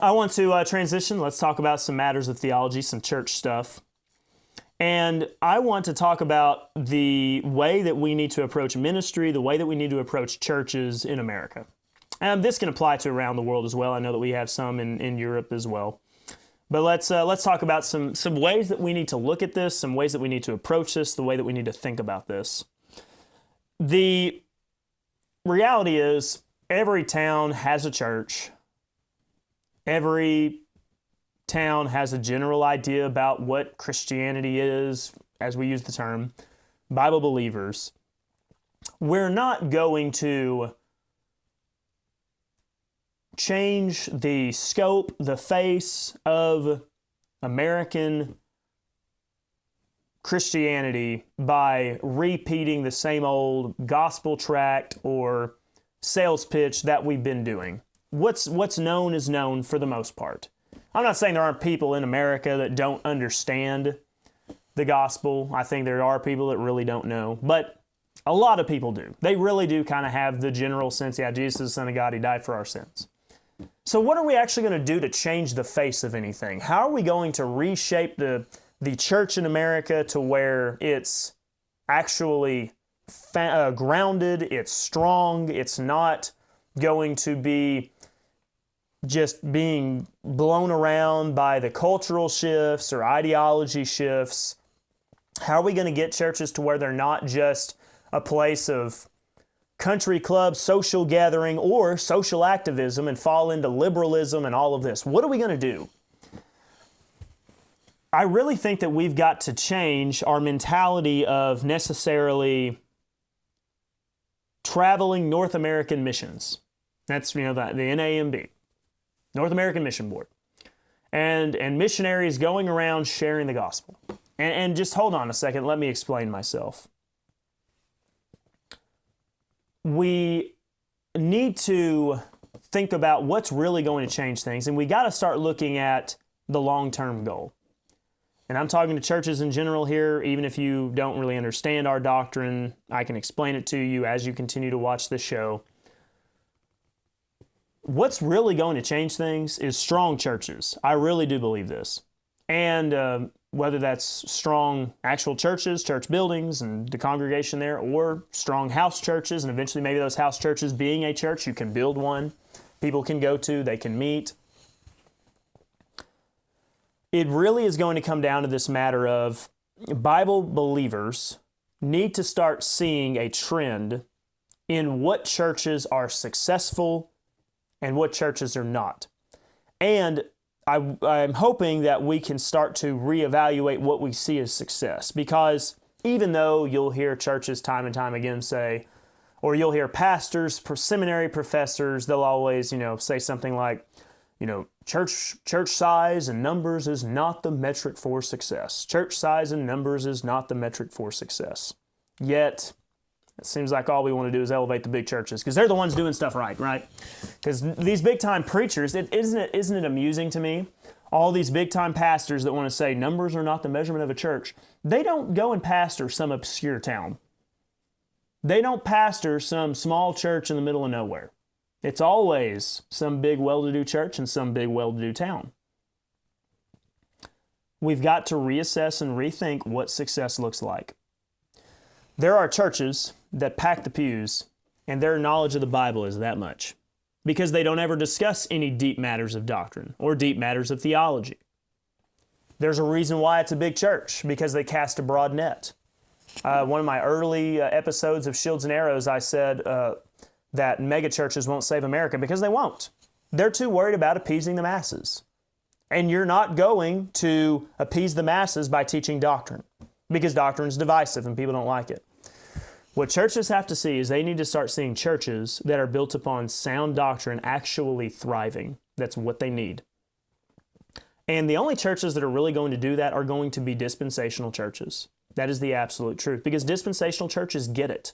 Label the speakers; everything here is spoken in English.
Speaker 1: I want to transition. Let's talk about some matters of theology, some church stuff. And I want to talk about the way that we need to approach ministry, the way that we need to approach churches in America. And this can apply to around the world as well. I know that we have some in Europe as well. But let's talk about some ways that we need to look at this, some ways that we need to approach this, the way that we need to think about this. The reality is every town has a church. Every town has a general idea about what Christianity is, as we use the term, Bible believers. We're not going to change the scope, the face of American Christianity by repeating the same old gospel tract or sales pitch that we've been doing. What's known is known for the most part. I'm not saying there aren't people in America that don't understand the gospel. I think there are people that really don't know, but a lot of people do. They really do kind of have the general sense, yeah, Jesus is the Son of God, He died for our sins. So what are we actually going to do to change the face of anything? How are we going to reshape the church in America to where it's actually grounded, it's strong, it's not going to be just being blown around by the cultural shifts or ideology shifts? How are we going to get churches to where they're not just a place of country club, social gathering, or social activism and fall into liberalism and all of this? What are we going to do? I really think that we've got to change our mentality of necessarily traveling North American missions. That's, the NAMB. North American Mission Board, and missionaries going around sharing the gospel. And just hold on a second, let me explain myself. We need to think about what's really going to change things, and we got to start looking at the long-term goal. And I'm talking to churches in general here. Even if you don't really understand our doctrine, I can explain it to you as you continue to watch this show. What's really going to change things is strong churches. I really do believe this. And whether that's strong actual churches, church buildings, and the congregation there, or strong house churches, and eventually maybe those house churches being a church, you can build one, people can go to, they can meet. It really is going to come down to this matter of Bible believers need to start seeing a trend in what churches are successful and what churches are not. And I'm hoping that we can start to reevaluate what we see as success, because even though you'll hear churches time and time again say, or you'll hear pastors, seminary professors, they'll always, say something like, church size and numbers is not the metric for success. Church size and numbers is not the metric for success. Yet, it seems like all we want to do is elevate the big churches because they're the ones doing stuff right? Because these big-time preachers, isn't it amusing to me? All these big-time pastors that want to say numbers are not the measurement of a church, they don't go and pastor some obscure town. They don't pastor some small church in the middle of nowhere. It's always some big well-to-do church in some big well-to-do town. We've got to reassess and rethink what success looks like. There are churches that pack the pews, and their knowledge of the Bible is that much, because they don't ever discuss any deep matters of doctrine or deep matters of theology. There's a reason why it's a big church, because they cast a broad net. One of my early episodes of Shields and Arrows, I said that megachurches won't save America, because they won't. They're too worried about appeasing the masses. And you're not going to appease the masses by teaching doctrine, because doctrine is divisive and people don't like it. What churches have to see is they need to start seeing churches that are built upon sound doctrine actually thriving. That's what they need. And the only churches that are really going to do that are going to be dispensational churches. That is the absolute truth, because dispensational churches get it.